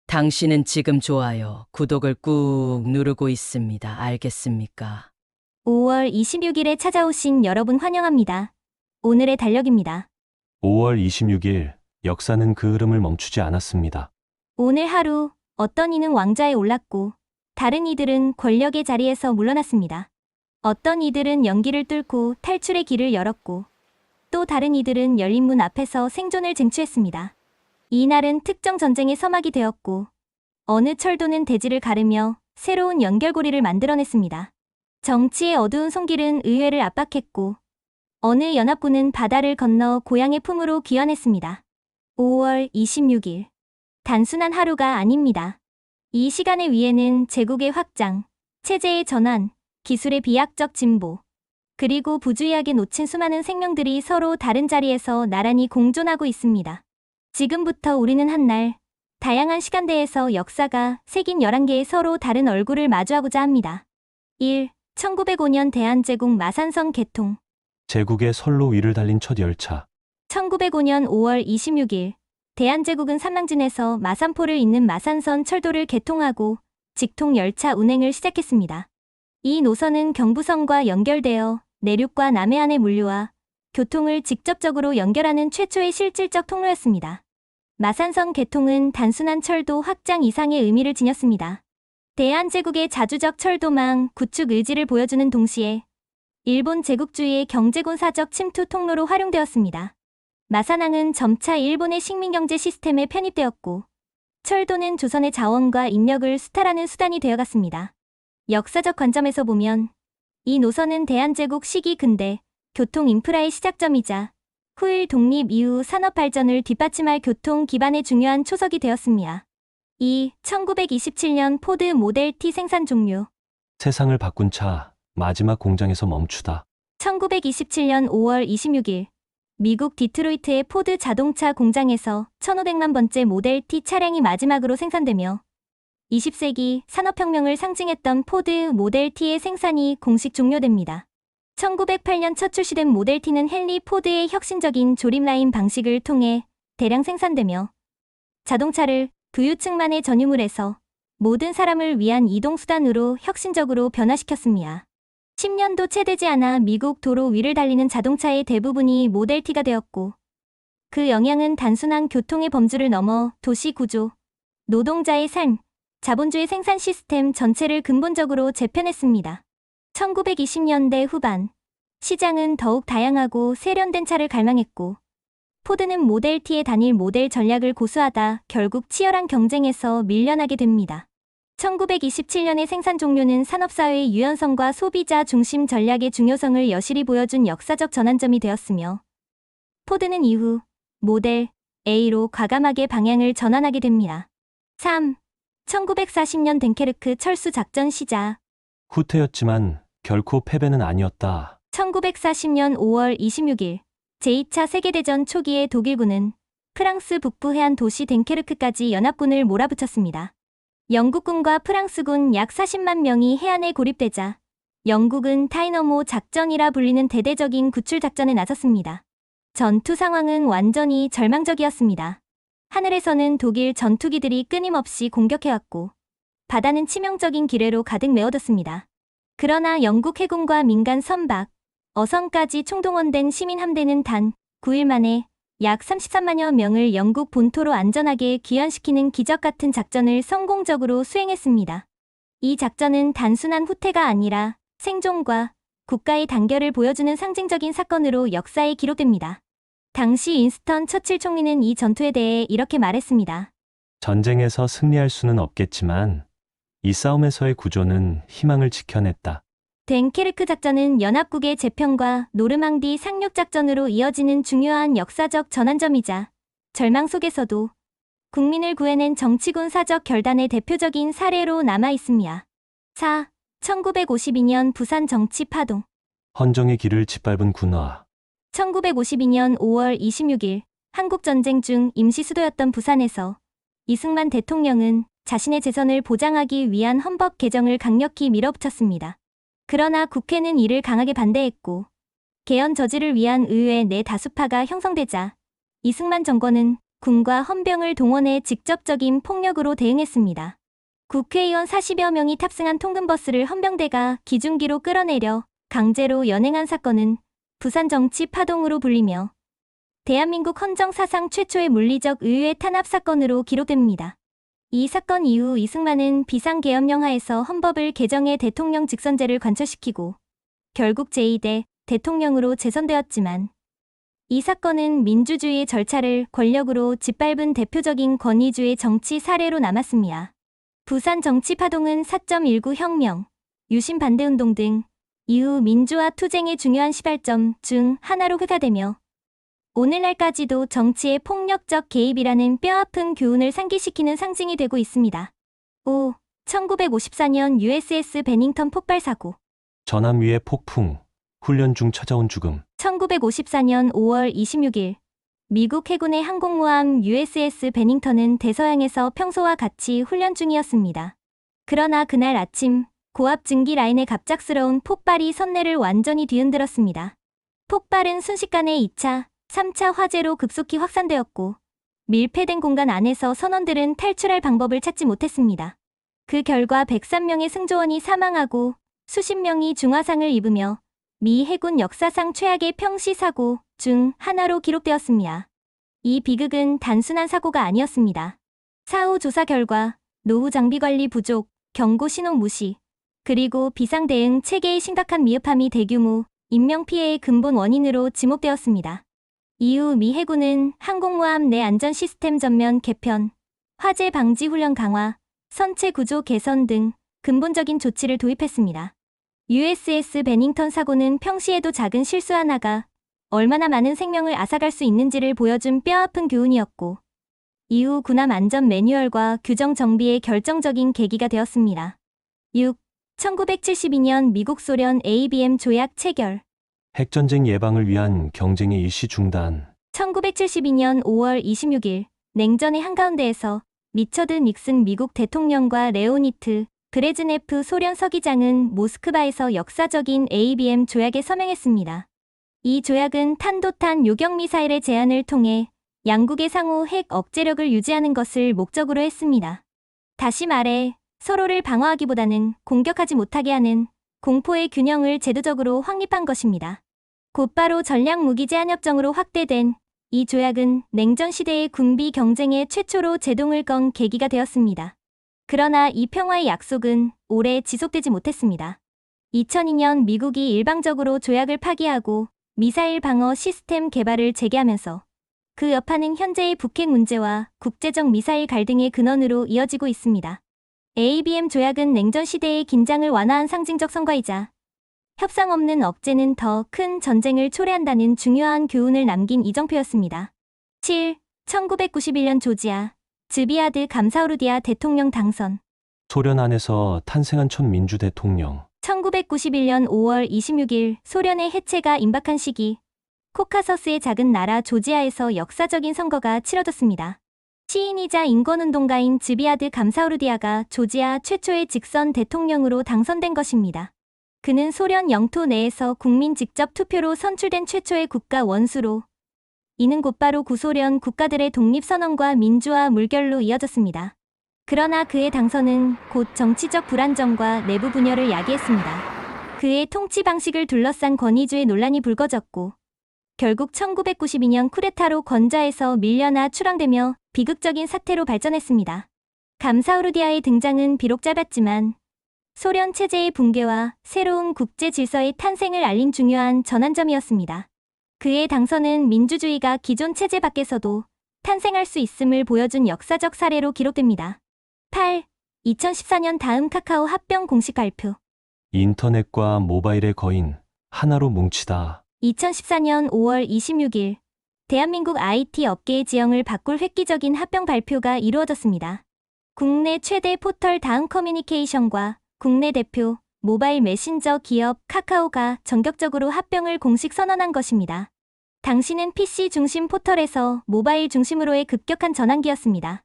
당신은 지금 좋아요, 구독을 꾹 누르고 있습니다. 알겠습니까? 5월 26일에 찾아오신 여러분 환영합니다. 오늘의 달력입니다. 5월 26일, 역사는 그 흐름을 멈추지 않았습니다. 오늘 하루 어떤 이는 왕좌에 올랐고 다른 이들은 권력의 자리에서 물러났습니다. 어떤 이들은 연기를 뚫고 탈출의 길을 열었고 또 다른 이들은 열린 문 앞에서 생존을 쟁취했습니다. 이날은 특정 전쟁의 서막이 되었고 어느 철도는 대지를 가르며 새로운 연결고리를 만들어냈습니다. 정치의 어두운 손길은 의회를 압박했고 어느 연합군은 바다를 건너 고향의 품으로 귀환했습니다. 5월 26일. 단순한 하루가 아닙니다. 이 시간의 위에는 제국의 확장, 체제의 전환, 기술의 비약적 진보, 그리고 부주의하게 놓친 수많은 생명들이 서로 다른 자리에서 나란히 공존하고 있습니다. 지금부터 우리는 한날, 다양한 시간대에서 역사가 새긴 11개의 서로 다른 얼굴을 마주하고자 합니다. 1. 1905년 대한제국 마산선 개통. 제국의 선로 위를 달린 첫 열차. 1905년 5월 26일, 대한제국은 삼랑진에서 마산포를 잇는 마산선 철도를 개통하고 직통 열차 운행을 시작했습니다. 이 노선은 경부선과 연결되어 내륙과 남해안의 물류와 교통을 직접적으로 연결하는 최초의 실질적 통로였습니다. 마산선 개통은 단순한 철도 확장 이상의 의미를 지녔습니다. 대한제국의 자주적 철도망 구축 의지를 보여주는 동시에 일본 제국주의의 경제군사적 침투 통로로 활용되었습니다. 마산항은 점차 일본의 식민경제 시스템에 편입되었고 철도는 조선의 자원과 인력을 수탈하는 수단이 되어갔습니다. 역사적 관점에서 보면 이 노선은 대한제국 시기 근대 교통 인프라의 시작점이자 후일 독립 이후 산업 발전을 뒷받침할 교통 기반의 중요한 초석이 되었습니다. 2. 1927년 포드 모델 T 생산 종료. 세상을 바꾼 차, 마지막 공장에서 멈추다. 1927년 5월 26일, 미국 디트로이트의 포드 자동차 공장에서 1500만 번째 모델 T 차량이 마지막으로 생산되며 20세기 산업혁명을 상징했던 포드 모델 T의 생산이 공식 종료됩니다. 1908년 첫 출시된 모델 T는 헨리 포드의 혁신적인 조립 라인 방식을 통해 대량 생산되며 자동차를 부유층만의 전유물에서 모든 사람을 위한 이동수단으로 혁신적으로 변화시켰습니다. 10년도 채 되지 않아 미국 도로 위를 달리는 자동차의 대부분이 모델 T가 되었고 그 영향은 단순한 교통의 범주를 넘어 도시 구조, 노동자의 삶, 자본주의 생산 시스템 전체를 근본적으로 재편했습니다. 1920년대 후반, 시장은 더욱 다양하고 세련된 차를 갈망했고 포드는 모델 T의 단일 모델 전략을 고수하다 결국 치열한 경쟁에서 밀려나게 됩니다. 1927년의 생산 종료는 산업사회의 유연성과 소비자 중심 전략의 중요성을 여실히 보여준 역사적 전환점이 되었으며 포드는 이후 모델 A로 과감하게 방향을 전환하게 됩니다. 3. 1940년 덴케르크 철수 작전 시작. 후퇴였지만 결코 패배는 아니었다. 1940년 5월 26일 제2차 세계대전 초기에 독일군은 프랑스 북부 해안 도시 덴케르크까지 연합군을 몰아붙였습니다. 영국군과 프랑스군 약 40만 명이 해안에 고립되자 영국은 타이너모 작전이라 불리는 대대적인 구출 작전에 나섰습니다. 전투 상황은 완전히 절망적이었습니다. 하늘에서는 독일 전투기들이 끊임없이 공격해왔고 바다는 치명적인 기뢰로 가득 메워졌습니다. 그러나 영국 해군과 민간 선박, 어선까지 총동원된 시민 함대는 단 9일 만에 약 33만여 명을 영국 본토로 안전하게 귀환시키는 기적 같은 작전을 성공적으로 수행했습니다. 이 작전은 단순한 후퇴가 아니라 생존과 국가의 단결을 보여주는 상징적인 사건으로 역사에 기록됩니다. 당시 윈스턴 처칠 총리는 이 전투에 대해 이렇게 말했습니다. 전쟁에서 승리할 수는 없겠지만 이 싸움에서의 구조는 희망을 지켜냈다. 덴케르크 작전은 연합국의 재편과 노르망디 상륙 작전으로 이어지는 중요한 역사적 전환점이자 절망 속에서도 국민을 구해낸 정치군 사적 결단의 대표적인 사례로 남아 있습니다. 4. 1952년 부산 정치 파동. 헌정의 길을 짓밟은 군화. 1952년 5월 26일 한국전쟁 중 임시 수도였던 부산에서 이승만 대통령은 자신의 재선을 보장하기 위한 헌법 개정을 강력히 밀어붙였습니다. 그러나 국회는 이를 강하게 반대했고 개헌 저지를 위한 의회 내 다수파가 형성되자 이승만 정권은 군과 헌병을 동원해 직접적인 폭력으로 대응했습니다. 국회의원 40여 명이 탑승한 통근버스를 헌병대가 기중기로 끌어내려 강제로 연행한 사건은 부산 정치 파동으로 불리며 대한민국 헌정 사상 최초의 물리적 의회 탄압 사건으로 기록됩니다. 이 사건 이후 이승만은 비상계엄령 하에서 헌법을 개정해 대통령 직선제를 관철시키고 결국 제2대 대통령으로 재선되었지만 이 사건은 민주주의의 절차를 권력으로 짓밟은 대표적인 권위주의 정치 사례로 남았습니다. 부산 정치 파동은 4.19 혁명, 유신 반대운동 등 이후 민주화 투쟁의 중요한 시발점 중 하나로 회자되며 오늘날까지도 정치의 폭력적 개입이라는 뼈아픈 교훈을 상기시키는 상징이 되고 있습니다. 5. 1954년 USS 베닝턴 폭발 사고. 전함 위의 폭풍, 훈련 중 찾아온 죽음. 1954년 5월 26일 미국 해군의 항공모함 USS 베닝턴은 대서양에서 평소와 같이 훈련 중이었습니다. 그러나 그날 아침 고압 증기 라인의 갑작스러운 폭발이 선내를 완전히 뒤흔들었습니다. 폭발은 순식간에 2차, 3차 화재로 급속히 확산되었고 밀폐된 공간 안에서 선원들은 탈출할 방법을 찾지 못했습니다. 그 결과 103명의 승조원이 사망하고 수십 명이 중화상을 입으며 미 해군 역사상 최악의 평시 사고 중 하나로 기록되었습니다. 이 비극은 단순한 사고가 아니었습니다. 사후 조사 결과 노후 장비 관리 부족, 경고 신호 무시, 그리고 비상 대응 체계의 심각한 미흡함이 대규모 인명피해의 근본 원인으로 지목되었습니다. 이후 미 해군은 항공모함 내 안전 시스템 전면 개편, 화재 방지 훈련 강화, 선체 구조 개선 등 근본적인 조치를 도입했습니다. USS 베닝턴 사고는 평시에도 작은 실수 하나가 얼마나 많은 생명을 앗아갈 수 있는지를 보여준 뼈아픈 교훈이었고 이후 군함 안전 매뉴얼과 규정 정비의 결정적인 계기가 되었습니다. 6. 1972년 미국 소련 ABM 조약 체결. 핵전쟁 예방을 위한 경쟁의 일시 중단. 1972년 5월 26일 냉전의 한가운데에서 리처드 닉슨 미국 대통령과 레오니트 브레즈네프 소련 서기장은 모스크바에서 역사적인 ABM 조약에 서명했습니다. 이 조약은 탄도탄 요격미사일의 제한을 통해 양국의 상호 핵 억제력을 유지하는 것을 목적으로 했습니다. 다시 말해 서로를 방어하기보다는 공격하지 못하게 하는 공포의 균형을 제도적으로 확립한 것입니다. 곧바로 전략무기 제한협정으로 확대된 이 조약은 냉전 시대의 군비 경쟁의 최초로 제동을 건 계기가 되었습니다. 그러나 이 평화의 약속은 오래 지속되지 못했습니다. 2002년 미국이 일방적으로 조약을 파기하고 미사일 방어 시스템 개발을 재개하면서 그 여파는 현재의 북핵 문제와 국제적 미사일 갈등의 근원으로 이어지고 있습니다. ABM 조약은 냉전 시대의 긴장을 완화한 상징적 성과이자 협상 없는 억제는 더 큰 전쟁을 초래한다는 중요한 교훈을 남긴 이정표였습니다. 7. 1991년 조지아 즈비아드 감사우르디아 대통령 당선. 소련 안에서 탄생한 첫 민주 대통령. 1991년 5월 26일 소련의 해체가 임박한 시기 코카서스의 작은 나라 조지아에서 역사적인 선거가 치러졌습니다. 시인이자 인권운동가인 즈비아드 감사우르디아가 조지아 최초의 직선 대통령으로 당선된 것입니다. 그는 소련 영토 내에서 국민 직접 투표로 선출된 최초의 국가 원수로 이는 곧바로 구소련 국가들의 독립선언과 민주화 물결로 이어졌습니다. 그러나 그의 당선은 곧 정치적 불안정과 내부 분열을 야기했습니다. 그의 통치 방식을 둘러싼 권위주의 논란이 불거졌고 결국 1992년 쿠데타로 건자에서 밀려나 추랑되며 비극적인 사태로 발전했습니다. 감사우르디아의 등장은 비록 짧았지만 소련 체제의 붕괴와 새로운 국제 질서의 탄생을 알린 중요한 전환점이었습니다. 그의 당선은 민주주의가 기존 체제 밖에서도 탄생할 수 있음을 보여준 역사적 사례로 기록됩니다. 8. 2014년 다음 카카오 합병 공식 발표. 인터넷과 모바일의 거인, 하나로 뭉치다. 2014년 5월 26일 대한민국 IT 업계의 지형을 바꿀 획기적인 합병 발표가 이루어졌습니다. 국내 최대 포털 다음 커뮤니케이션과 국내 대표 모바일 메신저 기업 카카오가 전격적으로 합병을 공식 선언한 것입니다. 당시는 PC 중심 포털에서 모바일 중심으로의 급격한 전환기였습니다.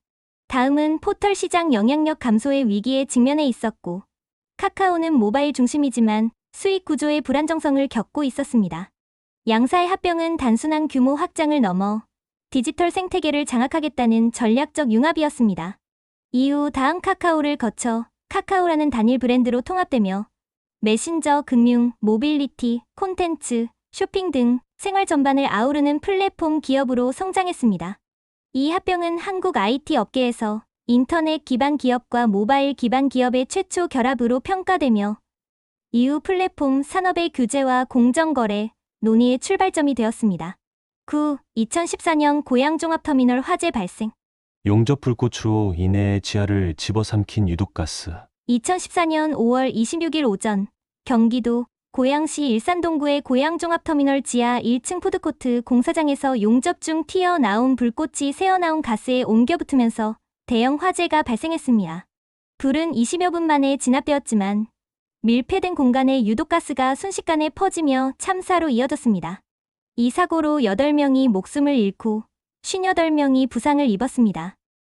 다음은 포털 시장 영향력 감소의 위기에 직면해 있었고 카카오는 모바일 중심이지만 수익 구조의 불안정성을 겪고 있었습니다. 양사의 합병은 단순한 규모 확장을 넘어 디지털 생태계를 장악하겠다는 전략적 융합이었습니다. 이후 다음 카카오를 거쳐 카카오라는 단일 브랜드로 통합되며 메신저, 금융, 모빌리티, 콘텐츠, 쇼핑 등 생활 전반을 아우르는 플랫폼 기업으로 성장했습니다. 이 합병은 한국 IT 업계에서 인터넷 기반 기업과 모바일 기반 기업의 최초 결합으로 평가되며 이후 플랫폼 산업의 규제와 공정거래, 논의의 출발점이 되었습니다. 2014년 고양종합터미널 화재 발생. 용접 불꽃으로 인해 지하를 집어삼킨 유독가스. 2014년 5월 26일 오전 경기도 고양시 일산동구의 고양종합터미널 지하 1층 푸드코트 공사장에서 용접 중 튀어나온 불꽃이 새어나온 가스에 옮겨 붙으면서 대형 화재가 발생했습니다. 불은 20여 분 만에 진압되었지만 밀폐된 공간에 유독가스가 순식간에 퍼지며 참사로 이어졌습니다. 이 사고로 8명이 목숨을 잃고 58명이 부상을 입었습니다.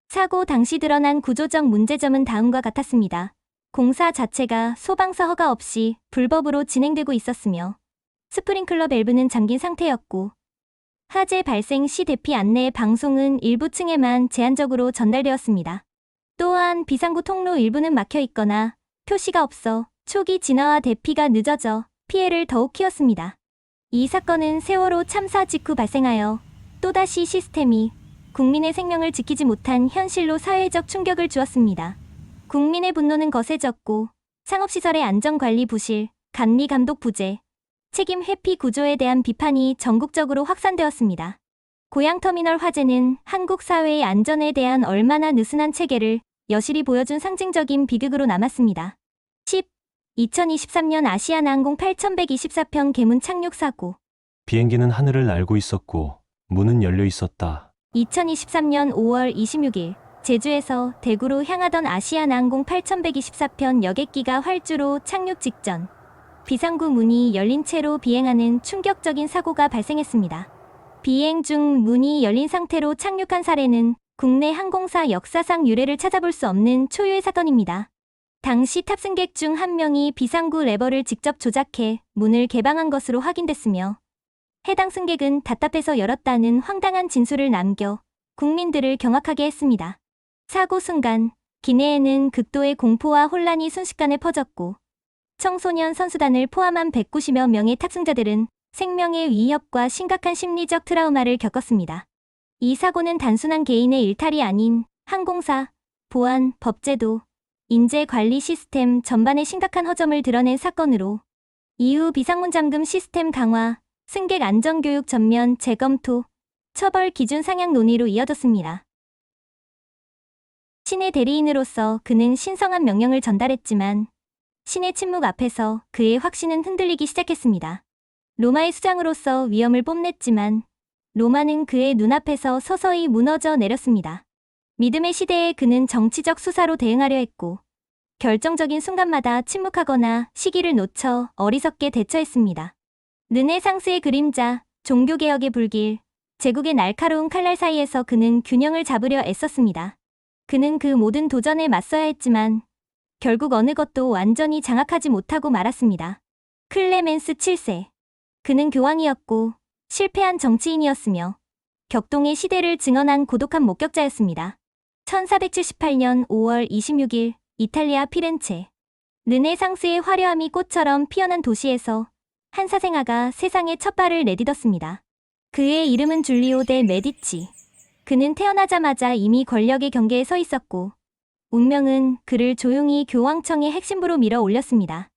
사고 당시 드러난 구조적 문제점은 다음과 같았습니다. 공사 자체가 소방서 허가 없이 불법으로 진행되고 있었으며 스프링클러 밸브는 잠긴 상태였고 화재 발생 시 대피 안내 방송은 일부 층에만 제한적으로 전달되었습니다. 또한 비상구 통로 일부는 막혀 있거나 표시가 없어 초기 진화와 대피가 늦어져 피해를 더욱 키웠습니다. 이 사건은 세월호 참사 직후 발생하여 또다시 시스템이 국민의 생명을 지키지 못한 현실로 사회적 충격을 주었습니다. 국민의 분노는 거세졌고 상업시설의 안전관리 부실, 감리 감독 부재, 책임 회피 구조에 대한 비판이 전국적으로 확산되었습니다. 고양터미널 화재는 한국 사회의 안전에 대한 얼마나 느슨한 체계를 여실히 보여준 상징적인 비극으로 남았습니다. 2023년 아시아나항공 8124편 개문 착륙 사고. 비행기는 하늘을 날고 있었고 문은 열려 있었다. 2023년 5월 26일 제주에서 대구로 향하던 아시아나항공 8124편 여객기가 활주로 착륙 직전 비상구 문이 열린 채로 비행하는 충격적인 사고가 발생했습니다. 비행 중 문이 열린 상태로 착륙한 사례는 국내 항공사 역사상 유례를 찾아볼 수 없는 초유의 사건입니다. 당시 탑승객 중 한 명이 비상구 레버를 직접 조작해 문을 개방한 것으로 확인됐으며 해당 승객은 답답해서 열었다는 황당한 진술을 남겨 국민들을 경악하게 했습니다. 사고 순간 기내에는 극도의 공포와 혼란이 순식간에 퍼졌고 청소년 선수단을 포함한 190여 명의 탑승자들은 생명의 위협과 심각한 심리적 트라우마를 겪었습니다. 이 사고는 단순한 개인의 일탈이 아닌 항공사, 보안, 법제도, 인재관리 시스템 전반의 심각한 허점을 드러낸 사건으로 이후 비상문 잠금 시스템 강화, 승객 안전교육 전면 재검토, 처벌 기준 상향 논의로 이어졌습니다. 신의 대리인으로서 그는 신성한 명령을 전달했지만 신의 침묵 앞에서 그의 확신은 흔들리기 시작했습니다. 로마의 수장으로서 위엄을 뽐냈지만 로마는 그의 눈앞에서 서서히 무너져 내렸습니다. 믿음의 시대에 그는 정치적 수사로 대응하려 했고 결정적인 순간마다 침묵하거나 시기를 놓쳐 어리석게 대처했습니다. 르네상스의 그림자, 종교개혁의 불길, 제국의 날카로운 칼날 사이에서 그는 균형을 잡으려 애썼습니다. 그는 그 모든 도전에 맞서야 했지만 결국 어느 것도 완전히 장악하지 못하고 말았습니다. 클레멘스 7세. 그는 교황이었고 실패한 정치인이었으며 격동의 시대를 증언한 고독한 목격자였습니다. 1478년 5월 26일 이탈리아 피렌체. 르네상스의 화려함이 꽃처럼 피어난 도시에서 한 사생아가 세상에 첫 발을 내딛었습니다. 그의 이름은 줄리오 데 메디치. 그는 태어나자마자 이미 권력의 경계에 서 있었고 운명은 그를 조용히 교황청의 핵심부로 밀어 올렸습니다.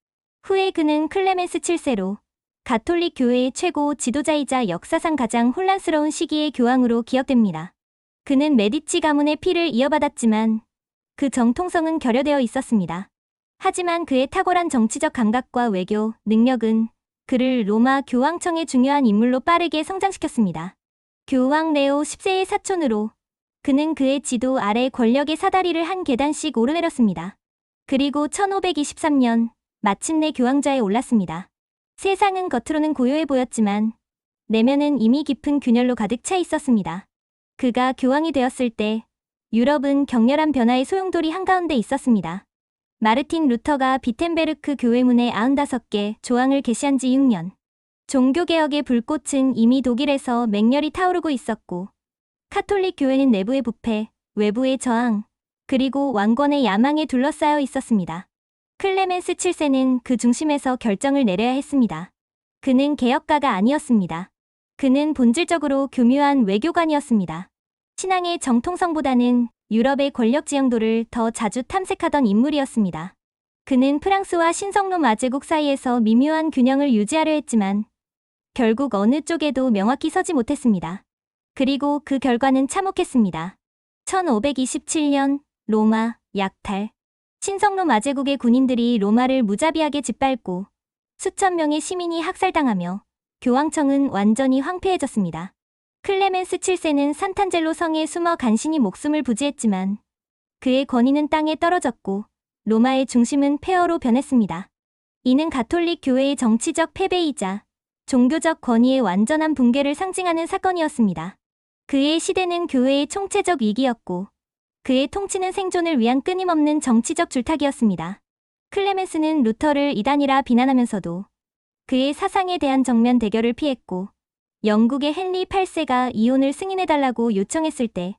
후에 그는 클레멘스 7세로 가톨릭 교회의 최고 지도자이자 역사상 가장 혼란스러운 시기의 교황으로 기억됩니다. 그는 메디치 가문의 피를 이어받았지만 그 정통성은 결여되어 있었습니다. 하지만 그의 탁월한 정치적 감각과 외교 능력은 그를 로마 교황청의 중요한 인물로 빠르게 성장시켰습니다. 교황 레오 10세의 사촌으로 그는 그의 지도 아래 권력의 사다리를 한 계단씩 오르내렸습니다. 그리고 1523년 마침내 교황좌에 올랐습니다. 세상은 겉으로는 고요해 보였지만 내면은 이미 깊은 균열로 가득 차 있었습니다. 그가 교황이 되었을 때 유럽은 격렬한 변화의 소용돌이 한가운데 있었습니다. 마르틴 루터가 비텐베르크 교회문에 95개 조항을 게시한 지 6년. 종교개혁의 불꽃은 이미 독일에서 맹렬히 타오르고 있었고 카톨릭 교회는 내부의 부패, 외부의 저항, 그리고 왕권의 야망에 둘러싸여 있었습니다. 클레멘스 7세는 그 중심에서 결정을 내려야 했습니다. 그는 개혁가가 아니었습니다. 그는 본질적으로 교묘한 외교관이었습니다. 신앙의 정통성보다는 유럽의 권력 지형도를 더 자주 탐색하던 인물이었습니다. 그는 프랑스와 신성로 마제국 사이에서 미묘한 균형을 유지하려 했지만 결국 어느 쪽에도 명확히 서지 못했습니다. 그리고 그 결과는 참혹했습니다. 1527년 로마 약탈. 신성로 마제국의 군인들이 로마를 무자비하게 짓밟고 수천 명의 시민이 학살당하며 교황청은 완전히 황폐해졌습니다. 클레멘스 7세는 산탄젤로 성에 숨어 간신히 목숨을 부지했지만 그의 권위는 땅에 떨어졌고 로마의 중심은 폐허로 변했습니다. 이는 가톨릭 교회의 정치적 패배이자 종교적 권위의 완전한 붕괴를 상징하는 사건이었습니다. 그의 시대는 교회의 총체적 위기였고 그의 통치는 생존을 위한 끊임없는 정치적 줄타기였습니다. 클레멘스는 루터를 이단이라 비난하면서도 그의 사상에 대한 정면 대결을 피했고 영국의 헨리 8세가 이혼을 승인해달라고 요청했을 때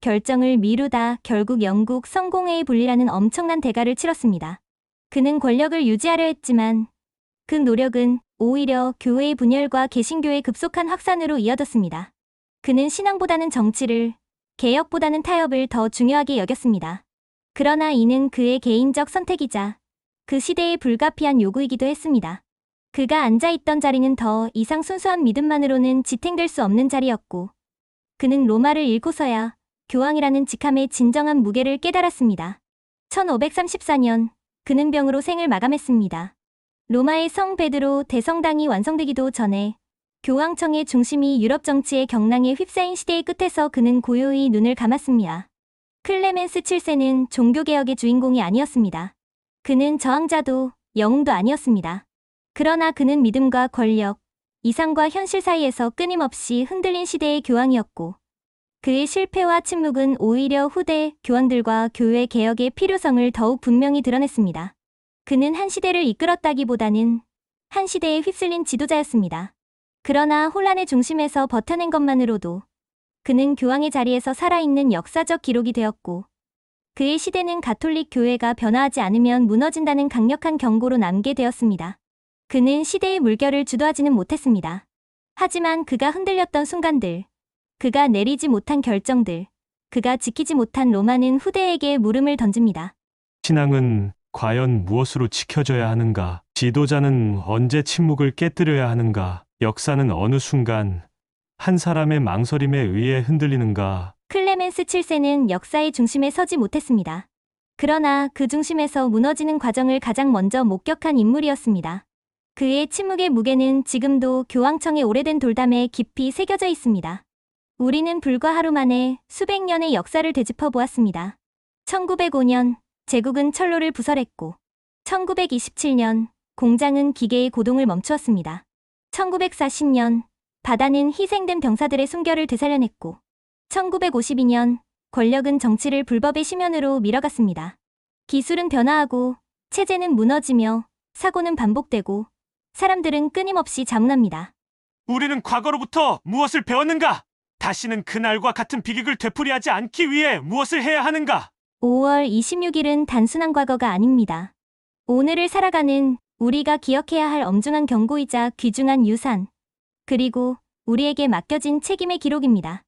결정을 미루다 결국 영국 성공회의 분리라는 엄청난 대가를 치렀습니다. 그는 권력을 유지하려 했지만 그 노력은 오히려 교회의 분열과 개신교의 급속한 확산으로 이어졌습니다. 그는 신앙보다는 정치를, 개혁보다는 타협을 더 중요하게 여겼습니다. 그러나 이는 그의 개인적 선택이자 그 시대의 불가피한 요구이기도 했습니다. 그가 앉아있던 자리는 더 이상 순수한 믿음만으로는 지탱될 수 없는 자리였고 그는 로마를 잃고서야 교황이라는 직함의 진정한 무게를 깨달았습니다. 1534년 그는 병으로 생을 마감했습니다. 로마의 성 베드로 대성당이 완성되기도 전에 교황청의 중심이 유럽 정치의 경랑에 휩싸인 시대의 끝에서 그는 고요히 눈을 감았습니다. 클레멘스 7세는 종교개혁의 주인공이 아니었습니다. 그는 저항자도 영웅도 아니었습니다. 그러나 그는 믿음과 권력, 이상과 현실 사이에서 끊임없이 흔들린 시대의 교황이었고 그의 실패와 침묵은 오히려 후대 교황들과 교회 개혁의 필요성을 더욱 분명히 드러냈습니다. 그는 한 시대를 이끌었다기보다는 한 시대에 휩쓸린 지도자였습니다. 그러나 혼란의 중심에서 버텨낸 것만으로도 그는 교황의 자리에서 살아있는 역사적 기록이 되었고 그의 시대는 가톨릭 교회가 변화하지 않으면 무너진다는 강력한 경고로 남게 되었습니다. 그는 시대의 물결을 주도하지는 못했습니다. 하지만 그가 흔들렸던 순간들, 그가 내리지 못한 결정들, 그가 지키지 못한 로마는 후대에게 물음을 던집니다. 신앙은 과연 무엇으로 지켜져야 하는가? 지도자는 언제 침묵을 깨뜨려야 하는가? 역사는 어느 순간 한 사람의 망설임에 의해 흔들리는가? 클레멘스 7세는 역사의 중심에 서지 못했습니다. 그러나 그 중심에서 무너지는 과정을 가장 먼저 목격한 인물이었습니다. 그의 침묵의 무게는 지금도 교황청의 오래된 돌담에 깊이 새겨져 있습니다. 우리는 불과 하루 만에 수백 년의 역사를 되짚어 보았습니다. 1905년 제국은 철로를 부설했고 1927년 공장은 기계의 고동을 멈추었습니다. 1940년 바다는 희생된 병사들의 순결을 되살려냈고 1952년 권력은 정치를 불법의 심연으로 밀어갔습니다. 기술은 변화하고 체제는 무너지며 사고는 반복되고 사람들은 끊임없이 자문합니다. 우리는 과거로부터 무엇을 배웠는가? 다시는 그날과 같은 비극을 되풀이하지 않기 위해 무엇을 해야 하는가? 5월 26일은 단순한 과거가 아닙니다. 오늘을 살아가는 우리가 기억해야 할 엄중한 경고이자 귀중한 유산, 그리고 우리에게 맡겨진 책임의 기록입니다.